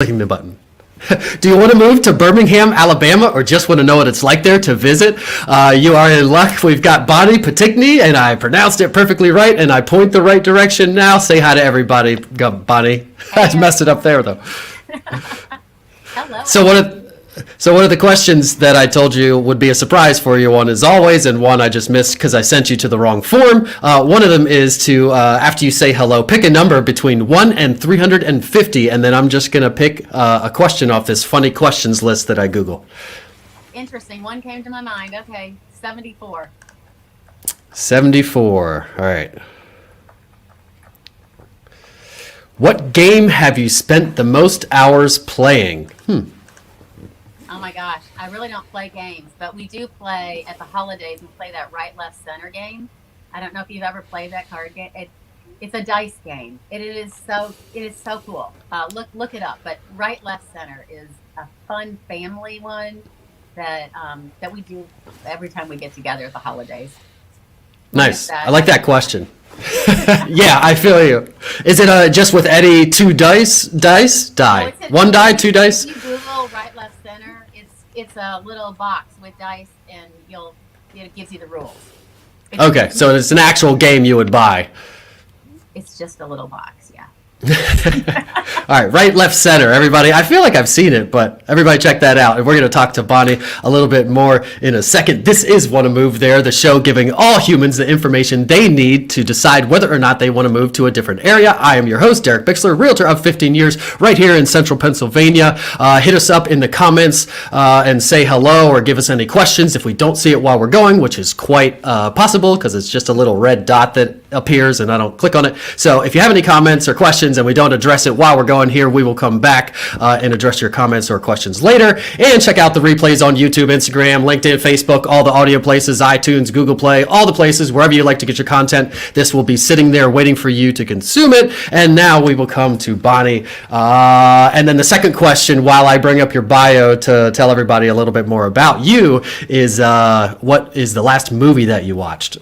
Clicking the button. Do you want to move to Birmingham, Alabama, or just want to know what it's like there to visit? You are in luck. We've got Poticny, and I pronounced it perfectly right, and I point the right direction now. Say hi to everybody, Bonnie. I messed it up there, though. Hello. So one of the questions that I told you would be a surprise for you, one as always, and one I just missed because I sent you to the wrong form. One of them is to, after you say hello, pick a number between 1 and 350, and then I'm just going to pick a question off this funny questions list that I Google. Interesting. One came to my mind. Okay, 74. 74. All right. What game have you spent the most hours playing? Oh my gosh, I really don't play games, but we do play at the holidays. We play that right, left, center game. I don't know if you've ever played that card game. It's a dice game. It is so cool. Look it up. But right, left, center is a fun family one that we do every time we get together at the holidays. Nice. I like that question. Yeah, I feel you. Is it just with any two dice? Die. One die, two dice? If you Google right, left, center, it's a little box with dice, and it gives you the rules. Okay, so it's an actual game you would buy. It's just a little box, yeah. All right, left, center, everybody. I feel like I've seen it, but everybody check that out. And we're going to talk to Bonnie a little bit more in a second. This is Want to Move There, the show giving all humans the information they need to decide whether or not they want to move to a different area. I am your host, Bicksler, Realtor of 15 years, right here in central Pennsylvania. Hit us up in the comments and say hello or give us any questions if we don't see it while we're going, which is quite possible because it's just a little red dot that appears and I don't click on it. So if you have any comments or questions and we don't address it while we're going here, we will come back and address your comments or questions later. And check out the replays on YouTube, Instagram, LinkedIn, Facebook, all the audio places, iTunes, Google Play, all the places, wherever you like to get your content. This will be sitting there waiting for you to consume it. And now we will come to Bonnie. And then the second question, while I bring up your bio to tell everybody a little bit more about you, is what is the last movie that you watched?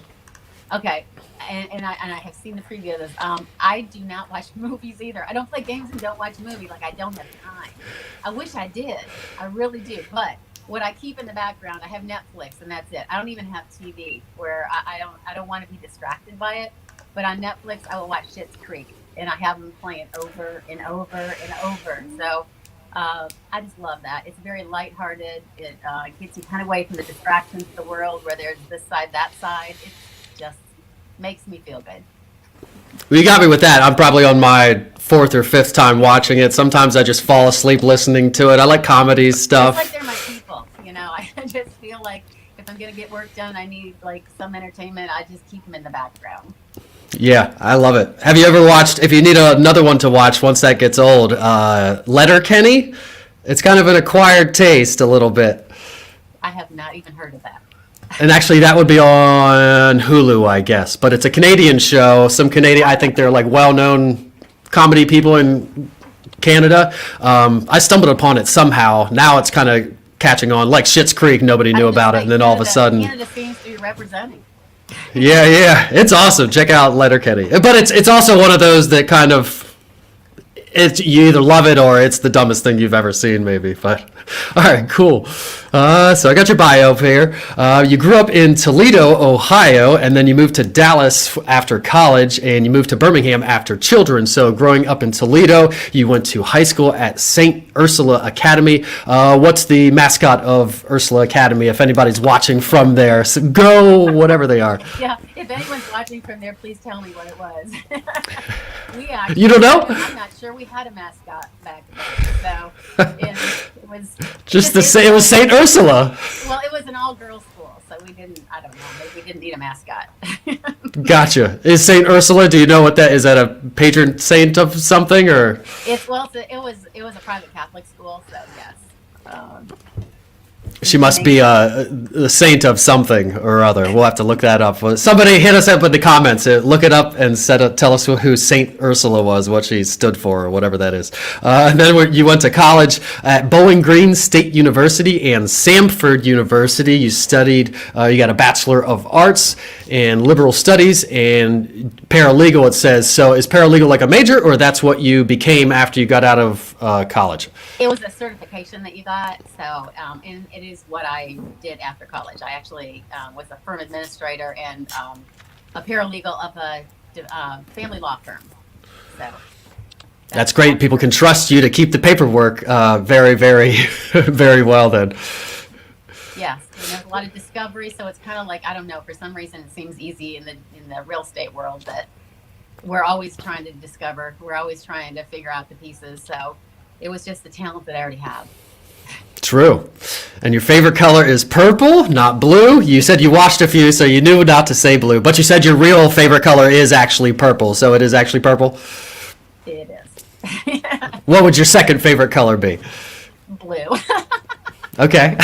Okay. And I have seen the preview of this. I do not watch movies either. I don't play games and don't watch movies. Like, I don't have time. I wish I did. I really do. But what I keep in the background, I have Netflix, and that's it. I don't even have TV where I don't want to be distracted by it. But on Netflix, I will watch Schitt's Creek, and I have them playing over and over and over. So I just love that. It's very lighthearted. It gets you kind of away from the distractions of the world where there's this side, that side. It's just makes me feel good. Well, you got me with that. I'm probably on my fourth or fifth time watching it. Sometimes I just fall asleep listening to it. I like comedy stuff. It's like they're my people, you know. I just feel like if I'm going to get work done, I need like some entertainment. I just keep them in the background. Yeah, I love it. Have you ever watched, if you need another one to watch once that gets old, Letterkenny? It's kind of an acquired taste a little bit. I have not even heard of that. And actually, that would be on Hulu, I guess. But it's a Canadian show. I think they're like well-known comedy people in Canada. I stumbled upon it somehow. Now it's kind of catching on. Like Schitt's Creek, nobody knew about it. And then all of a sudden... Canada seems to be representing. Yeah. It's awesome. Check out Letterkenny. But it's also one of those that kind of... you either love it or it's the dumbest thing you've ever seen, maybe. But all right, cool. So I got your bio up here. You grew up in Toledo, Ohio, and then you moved to Dallas after college, and you moved to Birmingham after children. So growing up in Toledo, you went to high school at St. Ursula Academy. What's the mascot of Ursula Academy? If anybody's watching from there, so go whatever they are. Yeah, if anyone's watching from there, please tell me what it was. You don't know? I'm not sure we had a mascot back then, so it was just the same. It was St. Ursula. Well, it was an all-girls school, so we didn't. I don't know. Maybe we didn't need a mascot. Gotcha. Is St. Ursula? Do you know what that is? That a patron saint of something, or? It was a private Catholic school, so yes. She must be a saint of something or other. We'll have to look that up. Somebody hit us up in the comments. Look it up and tell us who Saint Ursula was, what she stood for, or whatever that is. And then you went to college at Bowling Green State University and Samford University. You studied, you got a Bachelor of Arts in Liberal Studies and paralegal, it says. So is paralegal like a major, or that's what you became after you got out of college? It was a certification that you got, so and it is what I did after college. I actually was a firm administrator and a paralegal of a family law firm. So that's great. People can trust you to keep the paperwork very, very, very well then. Yes, and there's a lot of discovery, so it's kind of like, I don't know, for some reason it seems easy in the real estate world that we're always trying to discover, we're always trying to figure out the pieces. So it was just the talent that I already have. True. And your favorite color is purple, not blue. You said you watched a few, so you knew not to say blue, but you said your real favorite color is actually purple, so it is actually purple? It is. What would your second favorite color be? Blue. Okay.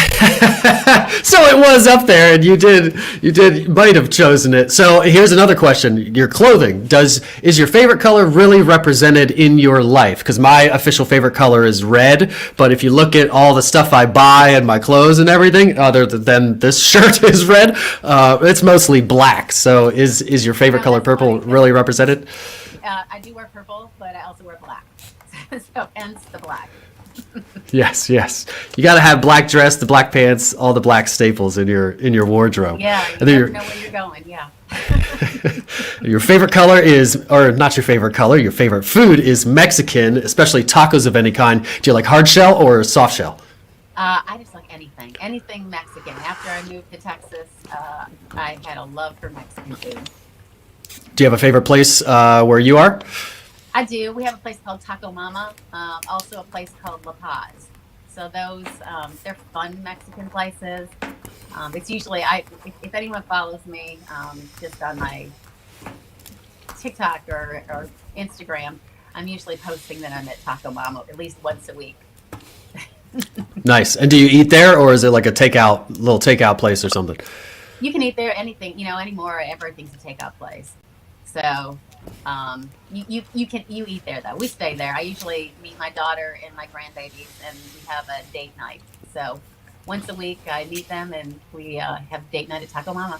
So it was up there, and you might have chosen it. So here's another question. Your clothing, is your favorite color really represented in your life? Because my official favorite color is red, but if you look at all the stuff I buy and my clothes and everything, other than this shirt is red, it's mostly black. So is your favorite color purple really represented? I do wear purple, but I also wear black. So hence the black. Yes. You got to have black dress, the black pants, all the black staples in your wardrobe. Yeah, you never know where you're going. Yeah. Your favorite color is, or not your favorite color, your favorite food is Mexican, especially tacos of any kind. Do you like hard shell or soft shell? I just like anything Mexican. After I moved to Texas, I had a love for Mexican food. Do you have a favorite place where you are? I do. We have a place called Taco Mama, also a place called La Paz. So those, they're fun Mexican places. It's usually, if anyone follows me just on my TikTok or Instagram, I'm usually posting that I'm at Taco Mama at least once a week. Nice. And do you eat there, or is it like a little takeout place or something? You can eat there, anything, anymore, everything's a takeout place. So you eat there though. We stay there. I usually meet my daughter and my grandbabies, and we have a date night. So once a week I meet them, and we have date night at Taco Mama.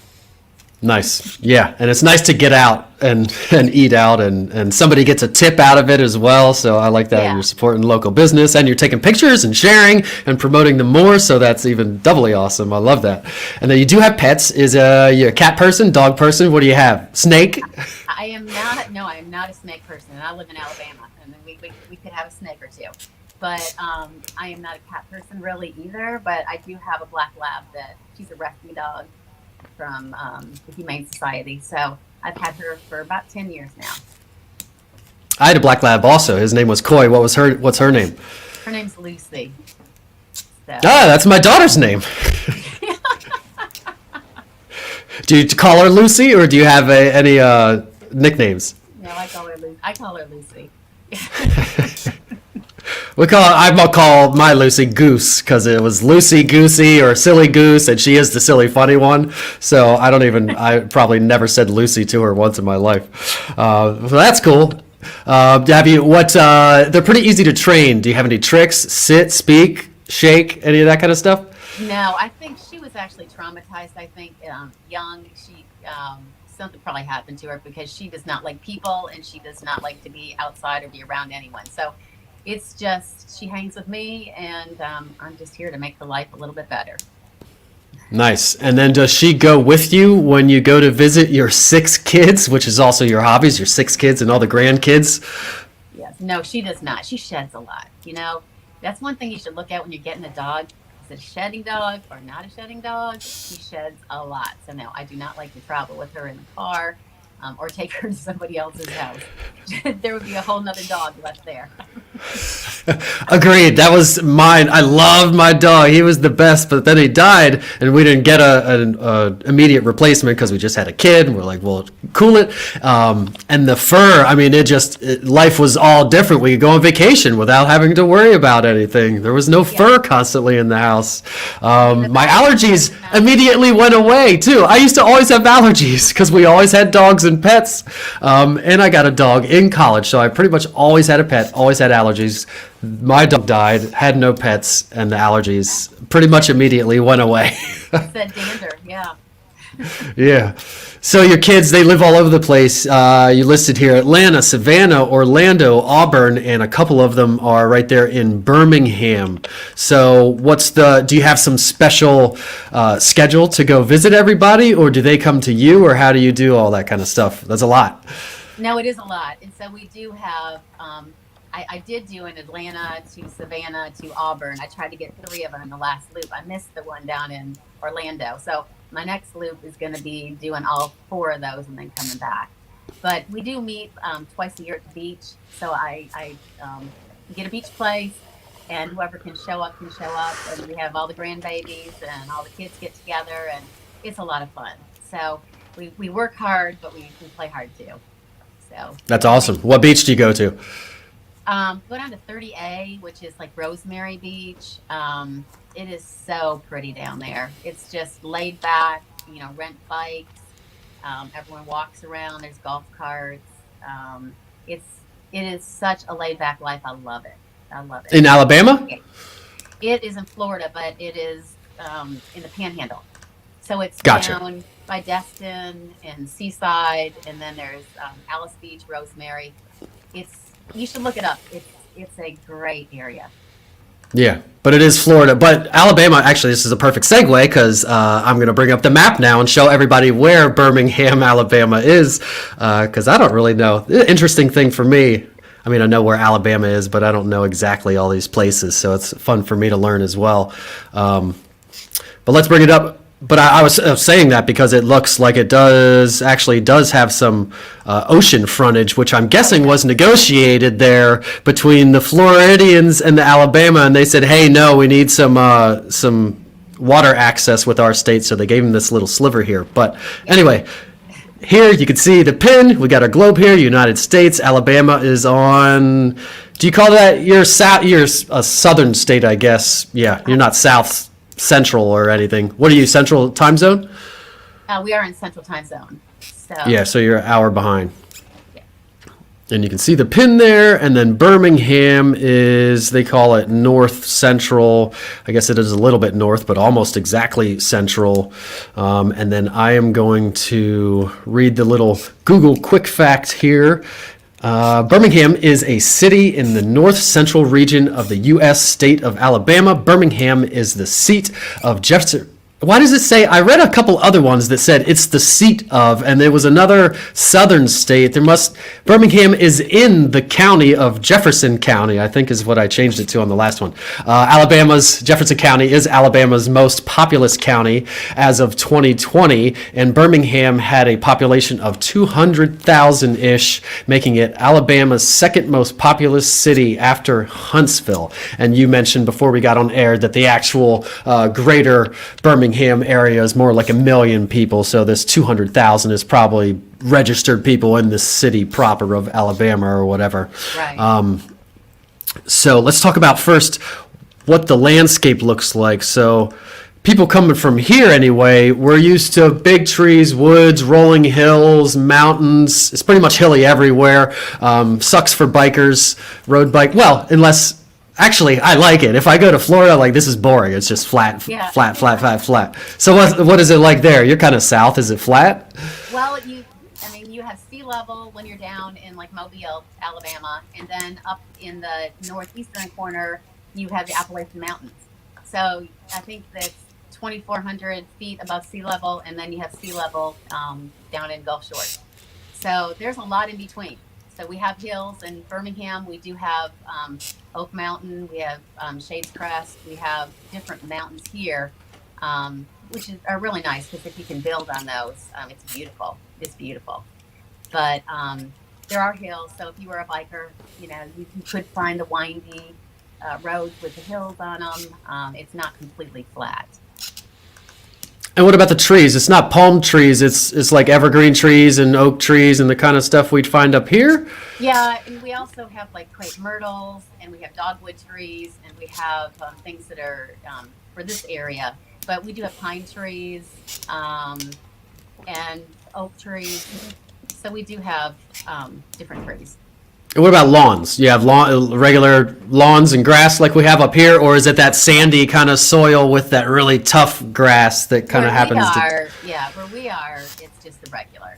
Nice. Yeah, and it's nice to get out and eat out, and somebody gets a tip out of it as well. So I like that. Yeah. You're supporting local business, and you're taking pictures and sharing and promoting them more. So that's even doubly awesome. I love that. And then you do have pets. Is you a cat person, dog person? What do you have? Snake? I am not. No, I am not a snake person. And I live in Alabama, and we could have a snake or two. But I am not a cat person really either. But I do have a black lab that she's a rescue dog from the Humane Society. So I've had her for about 10 years now. I had a black lab also. His name was Coy. What's her name? Her name's Lucy. So. That's my daughter's name. Do you call her Lucy, or do you have any nicknames? No, I call her Lucy. I'm gonna call my Lucy Goose, because it was Lucy Goosey or Silly Goose, and she is the silly funny one. So I probably never said Lucy to her once in my life. So that's cool. They're pretty easy to train. Do you have any tricks? Sit, speak, shake, any of that kind of stuff? No, I think she was actually traumatized. I think young, she something probably happened to her, because she does not like people, and she does not like to be outside or be around anyone. So it's just, she hangs with me, and I'm just here to make her life a little bit better. Nice. And then does she go with you when you go to visit your 6 kids, which is also your hobbies, your 6 kids and all the grandkids? Yes. No, she does not. She sheds a lot. That's one thing you should look at when you're getting a dog. Is it a shedding dog or not a shedding dog? She sheds a lot. So no, I do not like to travel with her in the car or take her to somebody else's house. There would be a whole nother dog left there. Agreed. That was mine. I loved my dog. He was the best, but then he died, and we didn't get an immediate replacement because we just had a kid. And we're like, well, cool it. And the fur, I mean, life was all different. We could go on vacation without having to worry about anything. There was no fur constantly in the house. My allergies immediately went away, too. I used to always have allergies because we always had dogs and pets. And I got a dog in college, so I pretty much always had a pet, always had allergies. My dog died, had no pets, and the allergies pretty much immediately went away. It's that dander, yeah. Yeah. So your kids, they live all over the place. You listed here Atlanta, Savannah, Orlando, Auburn, and a couple of them are right there in Birmingham. So do you have some special schedule to go visit everybody, or do they come to you, or how do you do all that kind of stuff? That's a lot. No, it is a lot. And so we do have, I did do in Atlanta to Savannah to Auburn. I tried to get 3 of them in the last loop. I missed the one down in Orlando. So my next loop is going to be doing all 4 of those and then coming back. But we do meet twice a year at the beach. So I get a beach place, and whoever can show up can show up. And we have all the grandbabies and all the kids get together, and it's a lot of fun. So we work hard, but we play hard too. So That's awesome. What beach do you go to? Go down to 30A, which is like Rosemary Beach. It is so pretty down there. It's just laid back, rent bikes. Everyone walks around. There's golf carts. It is such a laid back life. I love it. I love it. In Alabama? It is in Florida, but it is in the Panhandle. So it's Gotcha. down by Destin and Seaside, and then there's Alice Beach, Rosemary. You should look it up. It's a great area. Yeah, but it is Florida. But Alabama, actually, this is a perfect segue because I'm going to bring up the map now and show everybody where Birmingham, Alabama is, because I don't really know. Interesting thing for me. I mean, I know where Alabama is, but I don't know exactly all these places, so it's fun for me to learn as well. But let's bring it up. But I was saying that because it looks like it does have some ocean frontage, which I'm guessing was negotiated there between the Floridians and the Alabama, and they said, "Hey, no, we need some water access with our state," so they gave them this little sliver here. But anyway, here you can see the pin. We got our globe here. United States. Alabama is on. Do you call that? You're a southern state, I guess. Yeah, you're not south. Central or anything. What are you, Central Time Zone? We are in Central Time Zone. So you're an hour behind. Yeah. And you can see the pin there, and then Birmingham is, they call it North Central. I guess it is a little bit north, but almost exactly central. And then I am going to read the little Google quick fact here. Birmingham is a city in the north central region of the U.S. state of Alabama. Birmingham is the seat of Jefferson. Why does it say? I read a couple other ones that said it's the seat of, and there was another southern state. Birmingham is in the county of Jefferson County, I think is what I changed it to on the last one. Jefferson County is Alabama's most populous county as of 2020, and Birmingham had a population of 200,000-ish, making it Alabama's second most populous city after Huntsville. And you mentioned before we got on air that the actual greater Birmingham area is more like 1 million people, so this 200,000 is probably registered people in the city proper of Alabama or whatever. Right. So let's talk about first what the landscape looks like. So people coming from here anyway, we're used to big trees, woods, rolling hills, mountains. It's pretty much hilly everywhere. Sucks for bikers, road bike. Well, unless... Actually, I like it. If I go to Florida, this is boring. It's just flat. So what is it like there? You're kind of south. Is it flat? Well, you have sea level when you're down in Mobile, Alabama, and then up in the northeastern corner, you have the Appalachian Mountains. So I think that's 2,400 feet above sea level, and then you have sea level down in Gulf Shores. So there's a lot in between. So we have hills in Birmingham. We do have Oak Mountain. We have Shades Crest. We have different mountains here, which are really nice because if you can build on those, it's beautiful. It's beautiful. But there are hills. So if you were a biker, you could find the windy roads with the hills on them. It's not completely flat. And what about the trees? It's not palm trees. It's like evergreen trees and oak trees and the kind of stuff we'd find up here. Yeah, and we also have like crepe myrtles, and we have dogwood trees, and we have things that are for this area. But we do have pine trees and oak trees. So we do have different trees. And what about lawns? You have regular lawns and grass like we have up here, or is it that sandy kind of soil with that really tough grass that kind of happens? Where we are, it's just the regular.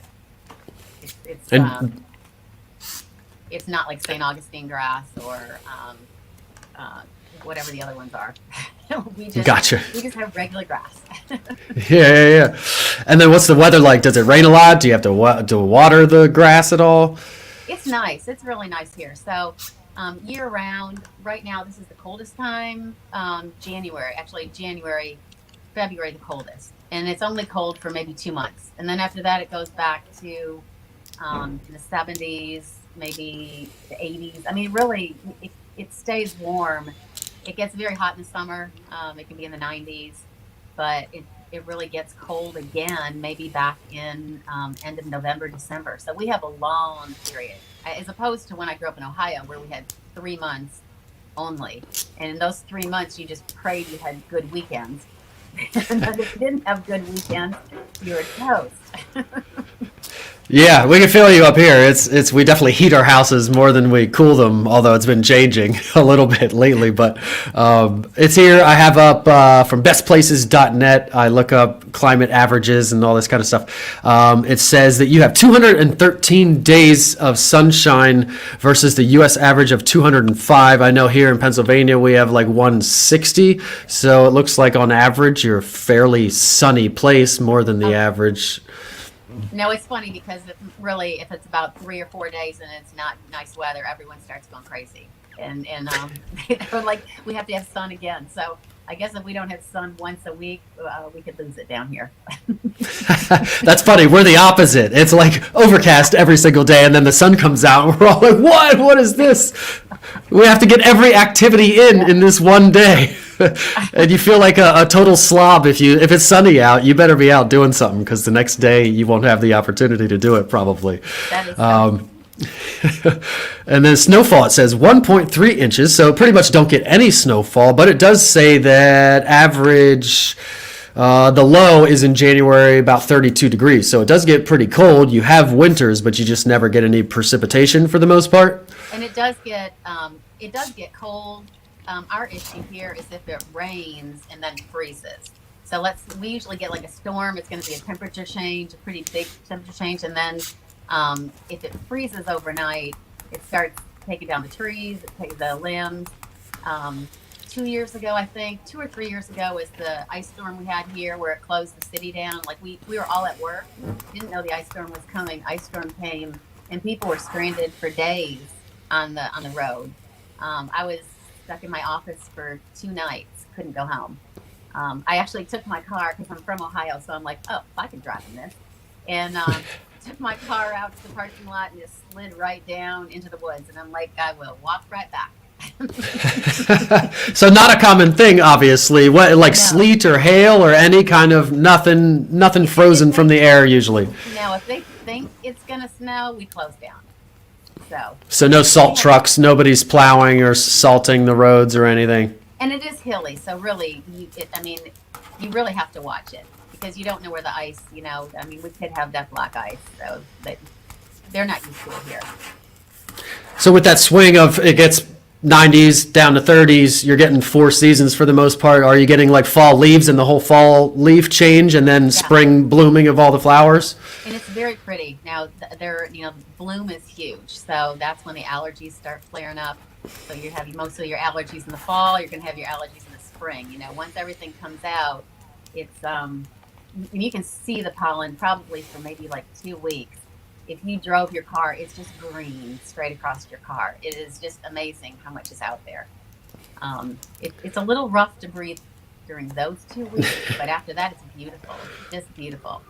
It's not like St. Augustine grass or whatever the other ones are. Gotcha. We just have regular grass. Yeah. And then what's the weather like? Does it rain a lot? Do you have to water the grass at all? It's nice. It's really nice here. So year round, right now, this is the coldest time. January, February, the coldest. And it's only cold for maybe 2 months. And then after that, it goes back to the 70s, maybe the 80s. I mean, really, it stays warm. It gets very hot in the summer. It can be in the 90s, but it really gets cold again, maybe back in end of November, December. So we have a long period, as opposed to when I grew up in Ohio, where we had 3 months only. And in those 3 months, you just prayed you had good weekends. But if you didn't have good weekends, you were toast. Yeah, we can feel you up here. It's we definitely heat our houses more than we cool them, although it's been changing a little bit lately. But it's here. I have up from bestplaces.net. I look up climate averages and all this kind of stuff. It says that you have 213 days of sunshine versus the U.S. average of 205. I know here in Pennsylvania we have like 160. So it looks like on average you're a fairly sunny place, more than the average. No, it's funny because if it's about 3 or 4 days and it's not nice weather, everyone starts going crazy. And they're like, we have to have sun again. So I guess if we don't have sun once a week, we could lose it down here. That's funny. We're the opposite. It's like overcast every single day, and then the sun comes out, and we're all like, what? What is this? We have to get every activity in this one day. And you feel like a total slob if it's sunny out. You better be out doing something, because the next day you won't have the opportunity to do it probably. That is And then snowfall, it says 1.3 inches, so pretty much don't get any snowfall, but it does say that average, the low is in January about 32 degrees, so it does get pretty cold. You have winters, but you just never get any precipitation for the most part. And it does get cold. Our issue here is if it rains and then freezes. So we usually get like a storm. It's going to be a temperature change, a pretty big temperature change, and then if it freezes overnight, it starts taking down the trees, the limbs. 2 years ago, I think, 2 or 3 years ago, was the ice storm we had here, where it closed the city down. Like we were all at work, didn't know the ice storm was coming. Ice storm came, and people were stranded for days on the road. I was stuck in my office for 2 nights, couldn't go home. I actually took my car, because I'm from Ohio, so I'm like, oh, I can drive in this. And took my car out to the parking lot and just slid right down into the woods. And I'm like, I will walk right back. So not a common thing, obviously. What, like No. sleet or hail or any kind of nothing frozen from the air usually. Now, if they think it's going to snow, we close down. So no salt trucks, nobody's plowing or salting the roads or anything. And it is hilly, so really, you really have to watch it, because you don't know where the ice, we could have that black ice, so they're not used to it here. So with that swing of it gets 90s down to 30s, you're getting 4 seasons for the most part. Are you getting like fall leaves and the whole fall leaf change, and then spring blooming of all the flowers? And it's very pretty. Now, bloom is huge, so that's when the allergies start flaring up. So you're having most of your allergies in the fall. You're going to have your allergies in the spring. Once everything comes out, it's and you can see the pollen probably for maybe like 2 weeks. If you drove your car, it's just green straight across your car. It is just amazing how much is out there. It's a little rough to breathe during those 2 weeks, but after that, it's beautiful. Just beautiful.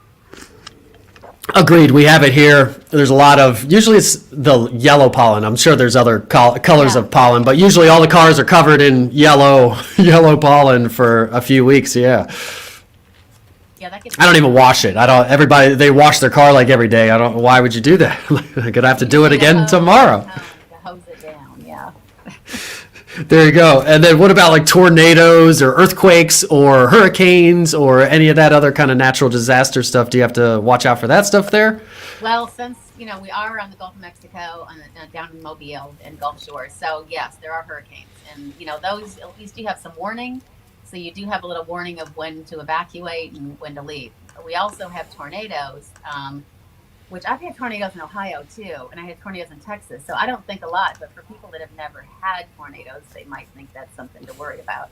Agreed. We have it here. There's a lot of, usually it's the yellow pollen. I'm sure there's other colors Yeah. of pollen, but usually all the cars are covered in yellow, yellow pollen for a few weeks. Yeah. Yeah, that gets. I don't even wash it. I don't, everybody, they wash their car like every day. I don't, why would you do that? I'm gonna have to do it again tomorrow. To hose it down, yeah. There you go. And then what about like tornadoes or earthquakes or hurricanes or any of that other kind of natural disaster stuff? Do you have to watch out for that stuff there? Well, since we are on the Gulf of Mexico, down in Mobile and Gulf Shores, so yes, there are hurricanes, and those at least you have some warning. So you do have a little warning of when to evacuate and when to leave. We also have tornadoes, which I've had tornadoes in Ohio too, and I had tornadoes in Texas. So I don't think a lot, but for people that have never had tornadoes, they might think that's something to worry about.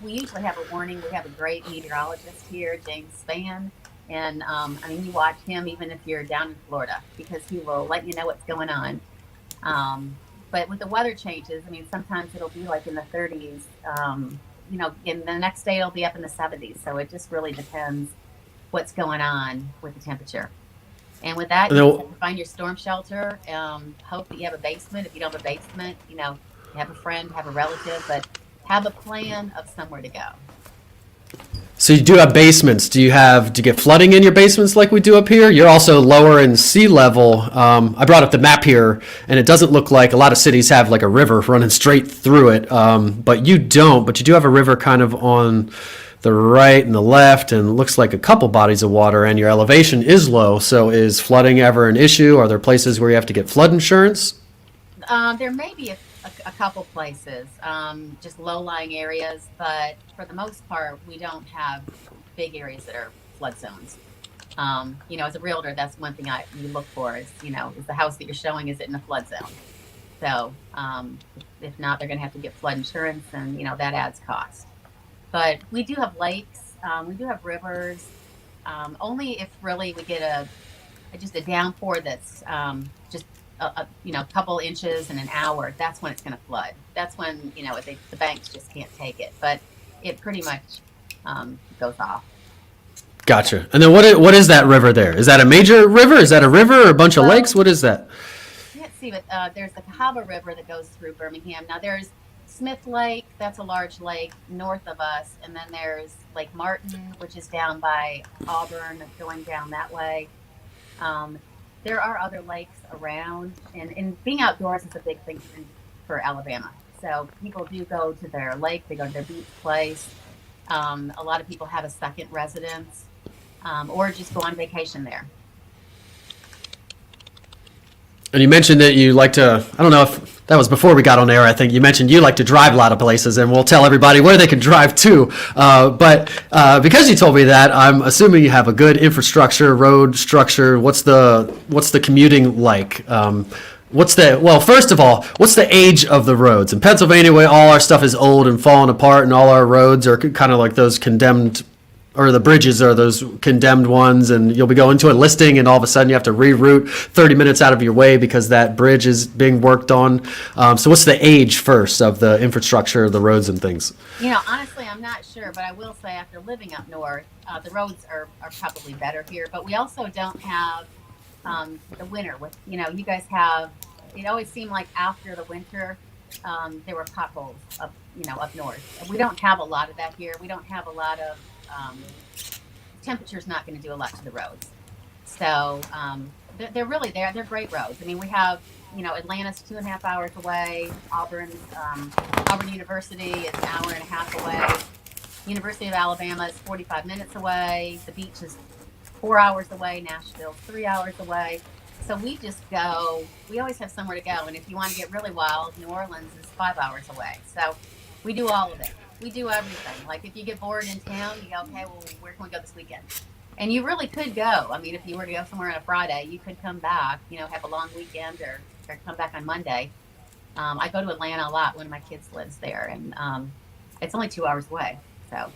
We usually have a warning. We have a great meteorologist here, James Spann, and you watch him even if you're down in Florida because he will let you know what's going on. But with the weather changes, sometimes it'll be like in the 30s. And the next day it'll be up in the 70s. So it just really depends what's going on with the temperature. And with that, you have to find your storm shelter. Hope that you have a basement. If you don't have a basement, have a friend, have a relative, but have a plan of somewhere to go. So you do have basements. Do you get flooding in your basements like we do up here? You're also lower in sea level. I brought up the map here, and it doesn't look like a lot of cities have like a river running straight through it, but you don't. But you do have a river kind of on the right and the left, and looks like a couple bodies of water, and your elevation is low. So is flooding ever an issue? Are there places where you have to get flood insurance? There may be a couple places, just low-lying areas, but for the most part, we don't have big areas that are flood zones. As a realtor, that's one thing you look for is the house that you're showing, is it in a flood zone? So if not, they're going to have to get flood insurance, and that adds cost. But we do have lakes, we do have rivers. Only if really we get just a downpour that's just a couple inches in an hour, that's when it's going to flood. That's when the banks just can't take it. But it pretty much goes off. Gotcha. And then what is that river there? Is that a major river? Is that a river or a bunch of lakes? What is that? Can't see, but there's the Cahaba River that goes through Birmingham. Now there's Smith Lake, that's a large lake north of us, and then there's Lake Martin, which is down by Auburn, going down that way. There are other lakes around, and being outdoors is a big thing for Alabama. So people do go to their lake, they go to their beach place. A lot of people have a second residence, or just go on vacation there. And you mentioned that you like to, I don't know if that was before we got on air, I think you mentioned you like to drive a lot of places, and we'll tell everybody where they can drive to. But because you told me that, I'm assuming you have a good infrastructure, road structure. What's the commuting like? First of all, what's the age of the roads? In Pennsylvania, all our stuff is old and falling apart, and all our roads are kind of like those condemned, or the bridges are those condemned ones, and you'll be going to a listing and all of a sudden you have to reroute 30 minutes out of your way because that bridge is being worked on. So what's the age first of the infrastructure, the roads and things? Honestly, I'm not sure, but I will say after living up north, the roads are probably better here, but we also don't have the winter with, you guys have, it always seemed like after the winter, there were potholes up north. And we don't have a lot of that here. We don't have a lot of, temperature's not going to do a lot to the roads. So they're really there. They're great roads. We have, Atlanta's 2.5 hours away. Auburn University is an hour and a half away. University of Alabama is 45 minutes away. The beach is 4 hours away. Nashville's 3 hours away. So we just go, we always have somewhere to go. And if you want to get really wild, New Orleans is 5 hours away. So we do all of it. We do everything. Like if you get bored in town, you go, okay, well, where can we go this weekend? And you really could go. If you were to go somewhere on a Friday, you could come back, have a long weekend or come back on Monday. I go to Atlanta a lot. One of my kids lives there, and it's only 2 hours away. So.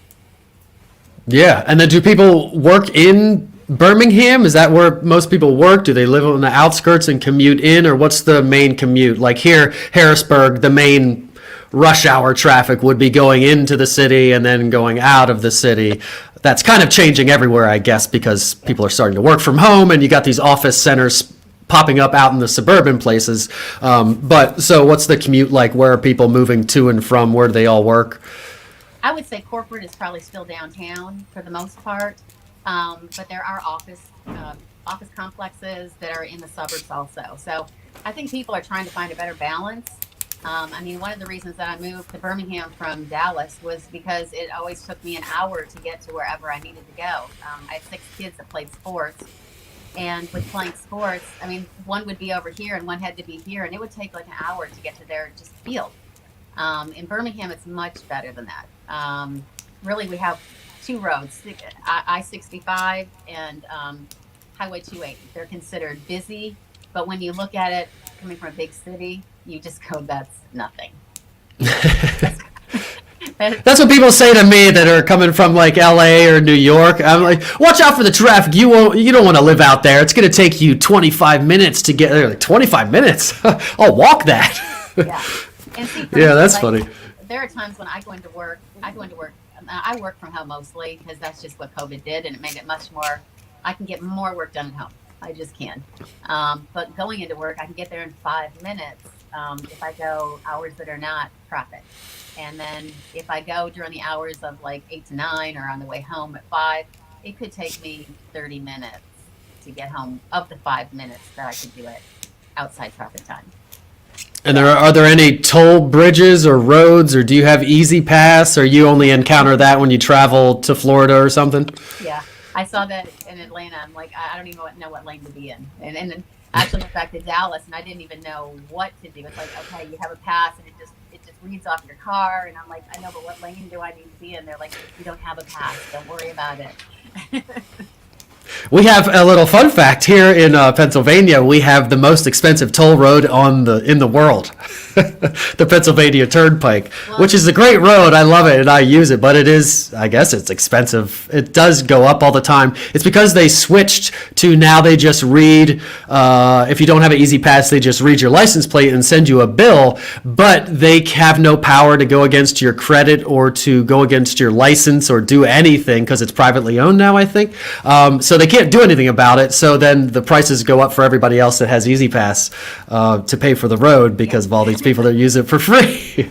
Yeah. And then do people work in Birmingham? Is that where most people work? Do they live on the outskirts and commute in, or what's the main commute? Like here, Harrisburg, the main rush hour traffic would be going into the city and then going out of the city. that's kind of changing everywhere, I guess, because people are starting to work from home, and you got these office centers popping up out in the suburban places. But so what's the commute like? Where are people moving to and from? Where do they all work? I would say corporate is probably still downtown for the most part, but there are office complexes that are in the suburbs also. So I think people are trying to find a better balance. I mean, one of the reasons that I moved to Birmingham from Dallas was because it always took me an hour to get to wherever I needed to go. I had 6 kids that played sports, and with playing sports, I mean, one would be over here and one had to be here, and it would take like an hour to get to their just field. In Birmingham, it's much better than that. Really, we have 2 roads, I-65 and Highway 280. They're considered busy, but when you look at it coming from a big city, you just go, that's nothing. That's what people say to me that are coming from like LA or New York. I'm like, watch out for the traffic. You don't want to live out there. It's going to take you 25 minutes to get there. Like 25 minutes? I'll walk that. Yeah. And see, yeah, that's funny. There are times when I go into work. I work from home mostly because that's just what COVID did, and it made it much more. I can get more work done at home. I just can. But going into work, I can get there in 5 minutes if I go hours that are not traffic. And then if I go during the hours of like 8 to 9 or on the way home at 5, it could take me 30 minutes to get home of the 5 minutes that I could do it outside traffic time. And are there any toll bridges or roads, or do you have Easy Pass, or you only encounter that when you travel to Florida or something? Yeah, I saw that in Atlanta. I'm like, I don't even know what lane to be in. And then I actually went back to Dallas, and I didn't even know what to do. It's like, okay, you have a pass, and it just reads off your car. And I'm like, I know, but what lane do I need to be in? They're like, you don't have a pass. Don't worry about it. We have a little fun fact here in Pennsylvania. We have the most expensive toll road in the world, the Pennsylvania Turnpike, which is a great road. I love it and I use it, but I guess it's expensive. It does go up all the time. It's because they switched to now they just read, if you don't have an Easy Pass, they just read your license plate and send you a bill, but they have no power to go against your credit or to go against your license or do anything because it's privately owned now, I think. So they can't do anything about it. So then the prices go up for everybody else that has Easy Pass to pay for the road because of all these people that use it for free.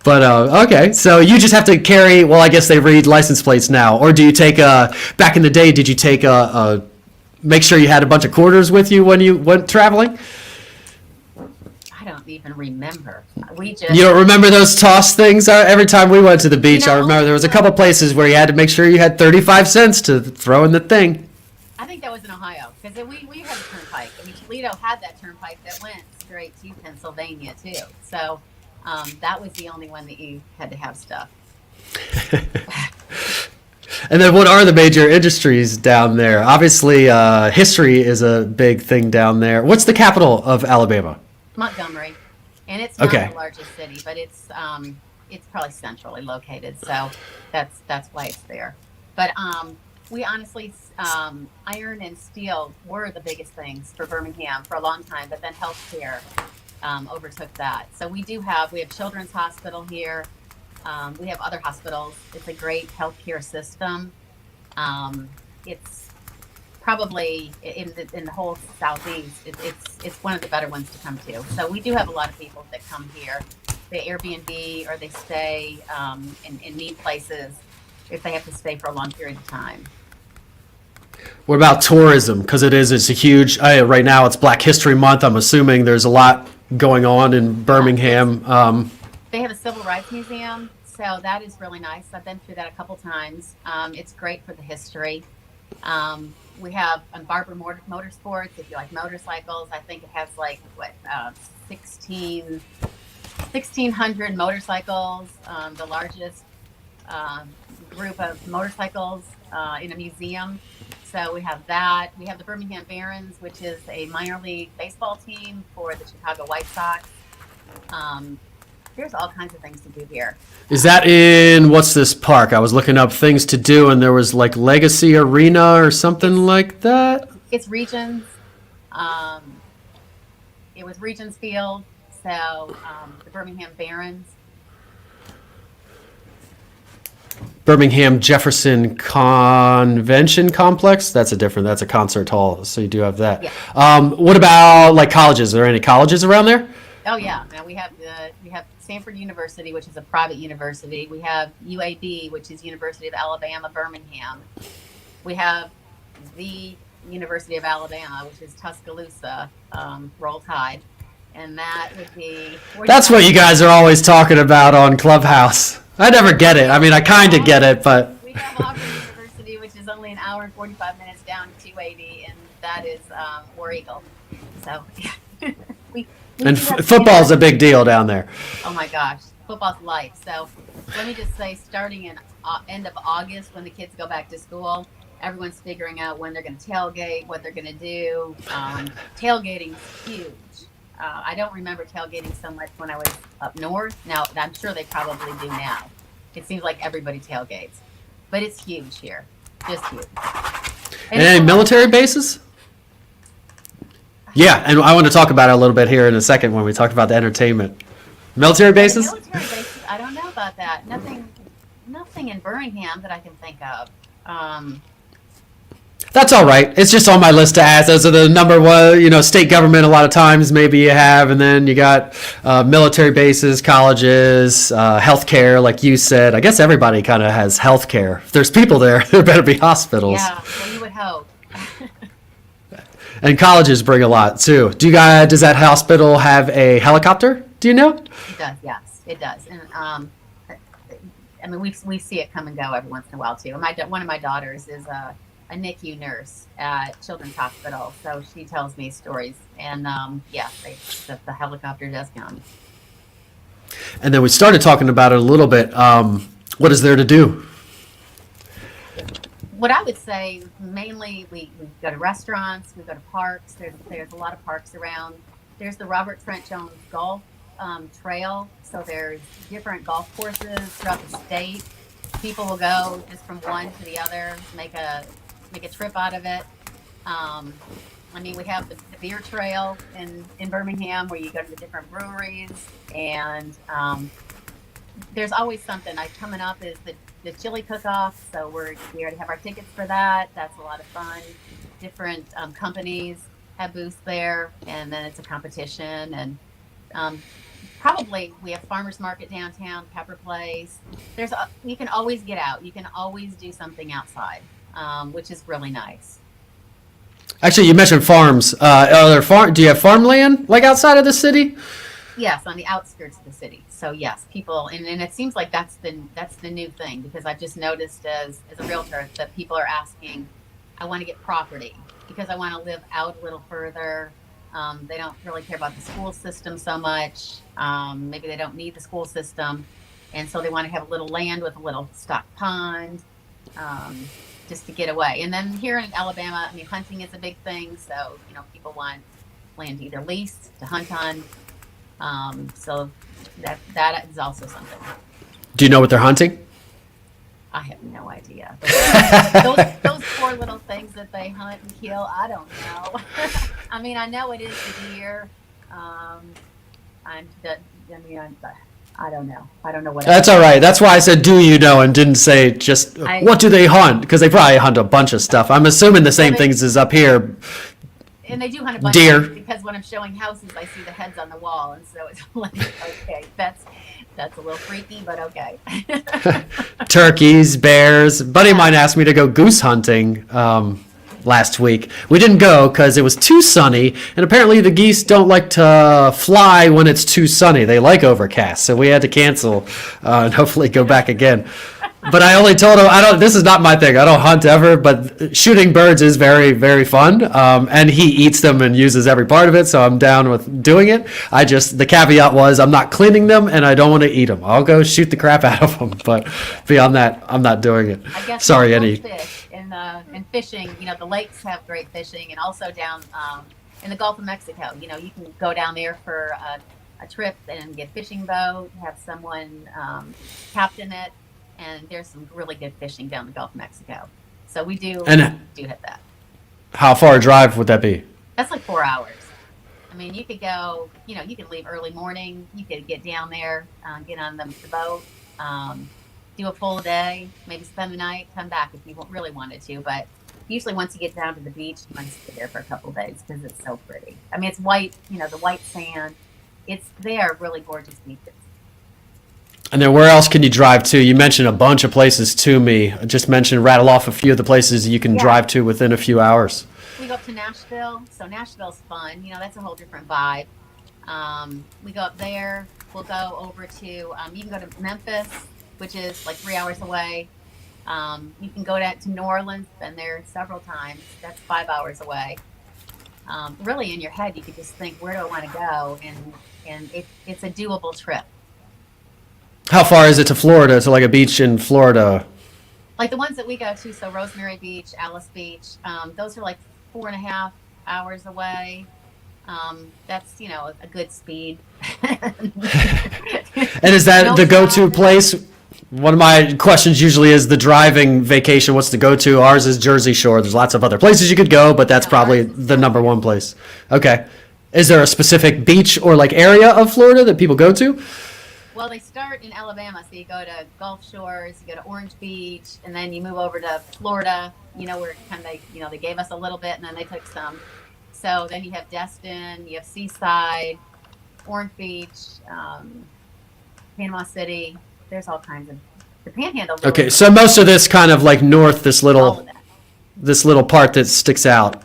But okay, so you just have to carry. Well, I guess they read license plates now, or do you take back in the day? Did you take make sure you had a bunch of quarters with you when you went traveling? I don't even remember. You don't remember those toss things? Every time we went to the beach, I remember there was a couple places where you had to make sure you had 35 cents to throw in the thing. I think that was in Ohio because we had a turnpike. I mean, Toledo had that turnpike that went straight to Pennsylvania too. So that was the only one that you had to have stuff. And then what are the major industries down there? Obviously, history is a big thing down there. What's the capital of Alabama? Montgomery, and it's not the largest city, but it's probably centrally located, so that's why it's there. But we honestly, iron and steel were the biggest things for Birmingham for a long time, but then healthcare overtook that. So we have Children's Hospital here. We have other hospitals. It's a great healthcare system. It's probably in the whole southeast. It's one of the better ones to come to. So we do have a lot of people that come here. They Airbnb or they stay in neat places if they have to stay for a long period of time. What about tourism? Because it's a huge. Right now it's Black History Month. I'm assuming there's a lot going on in Birmingham. They have a civil rights museum, so that is really nice. I've been through that a couple times. It's great for the history. We have Barber Motorsports. If you like motorcycles, I think it has 1,600 motorcycles, the largest group of motorcycles in a museum. So we have that. We have the Birmingham Barons, which is a minor league baseball team for the Chicago White Sox. There's all kinds of things to do here. Is that in, what's this park? I was looking up things to do, and there was Legacy Arena or something like that. It's Regions. It was Regions Field. So the Birmingham Barons. Birmingham Jefferson Convention Complex. That's a concert hall. So you do have that. Yeah. What about like colleges? Are there any colleges around there? Oh yeah. Now we have Samford University, which is a private university. We have UAB, which is University of Alabama, Birmingham. We have the University of Alabama, which is Tuscaloosa, Roll Tide. And that would be... That's what you guys are always talking about on Clubhouse. I never get it. I mean, I kind of get it, but... We have Auburn University, which is only an hour and 45 minutes down to 280, and that is War Eagle. So, yeah. And football's a big deal down there. Oh my gosh, football's life. So let me just say, starting in end of August, when the kids go back to school, everyone's figuring out when they're going to tailgate, what they're going to do. Tailgating's huge. I don't remember tailgating so much when I was up north. Now, I'm sure they probably do now. It seems like everybody tailgates. But it's huge here. Just huge. And any military bases? Yeah, and I want to talk about it a little bit here in a second when we talk about the entertainment. Military bases? Military bases, I don't know about that. Nothing in Birmingham that I can think of. That's all right. It's just on my list to ask. Those are the number one, state government a lot of times maybe you have, and then you got military bases, colleges, healthcare, like you said. I guess everybody kind of has healthcare. If there's people there, there better be hospitals. Yeah, well, you would hope. And colleges bring a lot too. Does that hospital have a helicopter? Do you know? It does, yes, it does. And I mean, we see it come and go every once in a while too. And one of my daughters is a NICU nurse at Children's Hospital, so she tells me stories. And the helicopter does come. And then we started talking about it a little bit. What is there to do? What I would say, mainly we go to restaurants, we go to parks. There's a lot of parks around. There's the Robert Trent Jones Golf Trail. So there's different golf courses throughout the state. People will go just from one to the other, make a trip out of it. I mean, we have the beer trail in Birmingham where you go to the different breweries, and there's always something. Coming up is the chili cook-off, so we already have our tickets for that. That's a lot of fun. Different companies have booths there, and then it's a competition. And probably we have farmers market downtown, Pepper Place. You can always get out. You can always do something outside, which is really nice. Actually, you mentioned farms. Do you have farmland like outside of the city? Yes, on the outskirts of the city. So yes, people, and it seems like that's the new thing, because I've just noticed as a realtor that people are asking, I want to get property because I want to live out a little further. They don't really care about the school system so much. Maybe they don't need the school system, and so they want to have a little land with a little stock pond, just to get away. And then here in Alabama, I mean, hunting is a big thing. So people want land to either lease, to hunt on. So that is also something. Do you know what they're hunting? I have no idea. Those poor little things that they hunt and kill, I don't know. I mean, I know it is the deer. I don't know. I don't know what. That's all right. That's why I said, do you know, and didn't say just what do they hunt? Because they probably hunt a bunch of stuff. I'm assuming the same things as up here. And they do hunt a bunch deer. of things, because when I'm showing houses, I see the heads on the wall, and so it's like, okay, that's a little freaky, but okay. Turkeys, bears. Buddy of mine asked me to go goose hunting last week. We didn't go because it was too sunny, and apparently the geese don't like to fly when it's too sunny. They like overcast, so we had to cancel and hopefully go back again. But I only told him, this is not my thing. I don't hunt ever, but shooting birds is very, very fun. And he eats them and uses every part of it, so I'm down with doing it. The caveat was I'm not cleaning them and I don't want to eat them. I'll go shoot the crap out of them, but beyond that, I'm not doing it. I guess sorry, Eddie. Fish and fishing, the lakes have great fishing, and also down in the Gulf of Mexico, you can go down there for a trip and get a fishing boat, have someone captain it. And there's some really good fishing down the Gulf of Mexico. So we do hit that. How far a drive would that be? That's like 4 hours. I mean, you could go, you could leave early morning. You could get down there, get on the boat. do a full day, maybe spend the night, come back if you really wanted to. But usually once you get down to the beach, you want to stay there for a couple of days because it's so pretty. I mean, it's white, the white sand. They are really gorgeous beaches. And then where else can you drive to? You mentioned a bunch of places to me. Just rattle off a few of the places you can drive to within a few hours. We go up to Nashville. So Nashville's fun. That's a whole different vibe. We go up there. We'll go over to, you can go to Memphis, which is like 3 hours away. You can go to New Orleans. Been there several times. That's 5 hours away. Really in your head, you could just think, where do I want to go? And it's a doable trip. How far is it to Florida, to like a beach in Florida? Like the ones that we go to, so Rosemary Beach, Alice Beach, those are like 4.5 hours away. That's, a good speed. And is that the go-to place? One of my questions usually is the driving vacation. What's the go-to? Ours is Jersey Shore. There's lots of other places you could go, but that's probably the number one place. Okay. Is there a specific beach or like area of Florida that people go to? Well, they start in Alabama, so you go to Gulf Shores, you go to Orange Beach, and then you move over to Florida, where kind of, they gave us a little bit and then they took some. So then you have Destin, you have Seaside, Orange Beach, Panama City. There's all kinds of, the Panhandle. Okay, so most of this kind of like north, this little part that sticks out.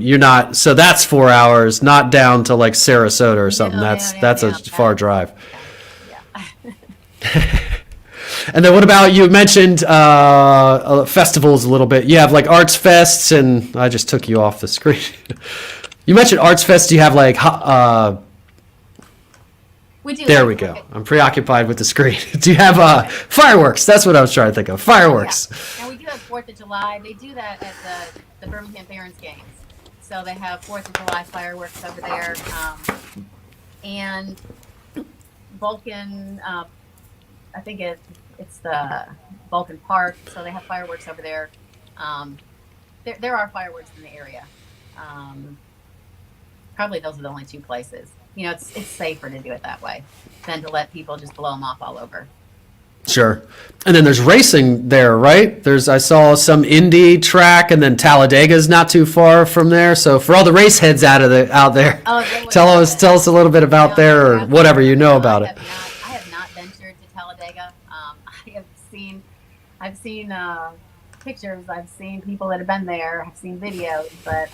You're not, so that's 4 hours, not down to like Sarasota or something. That's a far drive. And then what about, you mentioned festivals a little bit. You have like arts fests, and I just took you off the screen. You mentioned arts fests. Do you have like we do. There we go. I'm preoccupied with the screen. Do you have fireworks? That's what I was trying to think of. Fireworks. Yeah. And we do have 4th of July. They do that at the Birmingham Barons games. So they have 4th of July fireworks over there. And Vulcan, I think it's the Vulcan Park, so they have fireworks over there. There are fireworks in the area. Probably those are the only 2 places. It's safer to do it that way than to let people just blow them off all over. Sure. And then there's racing there, right? I saw some Indy track, and then Talladega's not too far from there. So for all the race heads out there, tell us a little bit about there, or whatever you know about it. I have not ventured to Talladega. I've seen pictures. I've seen people that have been there. I've seen videos, but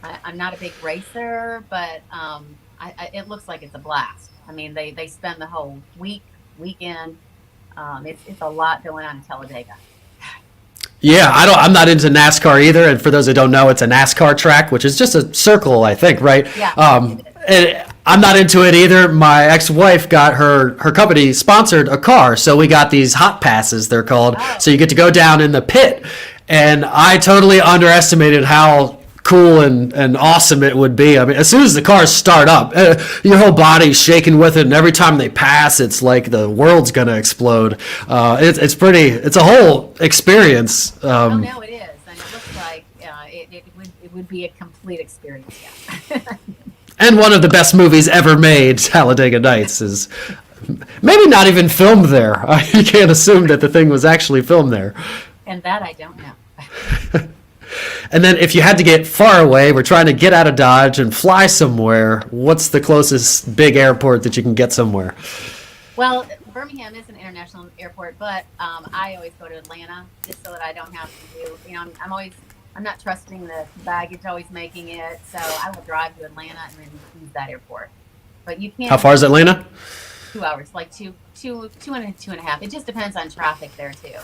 I'm not a big racer. But it looks like it's a blast. I mean, they spend the whole weekend. It's a lot going on in Talladega. Yeah, I'm not into NASCAR either. And for those that don't know, it's a NASCAR track, which is just a circle, I think, right? Yeah. And I'm not into it either. My ex-wife got her company sponsored a car, so we got these hot passes, they're called. Oh. So you get to go down in the pit, and I totally underestimated how cool and awesome it would be. I mean, as soon as the cars start up, your whole body's shaking with it, and every time they pass, it's like the world's gonna explode. It's a whole experience. Oh no, it is, and it looks like it would be a complete experience. Yeah. And one of the best movies ever made, Talladega Nights, is maybe not even filmed there. You can't assume that the thing was actually filmed there. And that I don't know. And then if you had to get far away, we're trying to get out of Dodge and fly somewhere, what's the closest big airport that you can get somewhere? Well, Birmingham is an international airport, but I always go to Atlanta just so that I don't have to do, I'm not trusting the baggage always making it, so I will drive to Atlanta and then use that airport. But you can't. How far is Atlanta? 2 hours, like two and a half. It just depends on traffic there too.